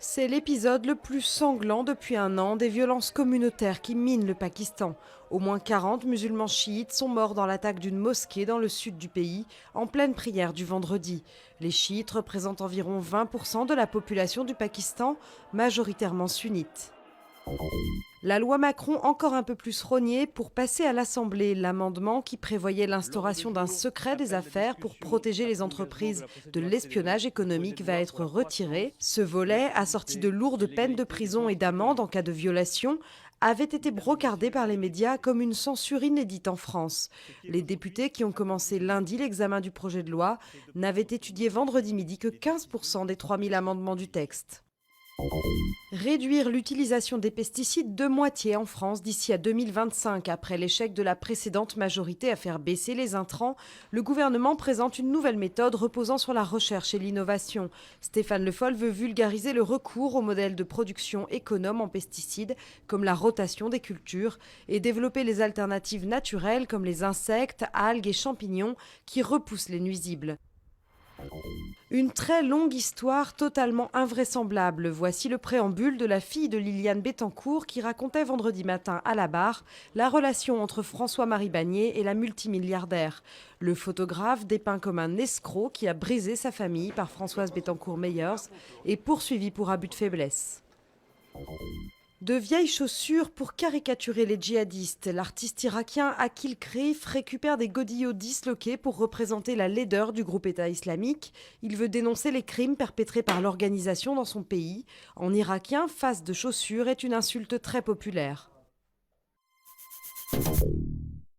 C'est l'épisode le plus sanglant depuis un an des violences communautaires qui minent le Pakistan. Au moins 40 musulmans chiites sont morts dans l'attaque d'une mosquée dans le sud du pays, en pleine prière du vendredi. Les chiites représentent environ 20% de la population du Pakistan, majoritairement sunnite. La loi Macron encore un peu plus rognée pour passer à l'Assemblée. L'amendement qui prévoyait l'instauration d'un secret des affaires pour protéger les entreprises de l'espionnage économique va être retiré. Ce volet, assorti de lourdes peines de prison et d'amende en cas de violation, avait été brocardé par les médias comme une censure inédite en France. Les députés qui ont commencé lundi l'examen du projet de loi n'avaient étudié vendredi midi que 15% des 3000 amendements du texte. Réduire l'utilisation des pesticides de moitié en France d'ici à 2025. Après l'échec de la précédente majorité à faire baisser les intrants, le gouvernement présente une nouvelle méthode reposant sur la recherche et l'innovation. Stéphane Le Foll veut vulgariser le recours aux modèles de production économes en pesticides, comme la rotation des cultures, et développer les alternatives naturelles comme les insectes, algues et champignons qui repoussent les nuisibles. Une très longue histoire totalement invraisemblable. Voici le préambule de la fille de Liliane Bettencourt qui racontait vendredi matin à la barre la relation entre François-Marie Bagné et la multimilliardaire. Le photographe, dépeint comme un escroc qui a brisé sa famille par Françoise Bettencourt-Meyers, est poursuivi pour abus de faiblesse. De vieilles chaussures pour caricaturer les djihadistes. L'artiste irakien Akil Krif récupère des godillots disloqués pour représenter la laideur du groupe État islamique. Il veut dénoncer les crimes perpétrés par l'organisation dans son pays. En irakien, face de chaussures est une insulte très populaire.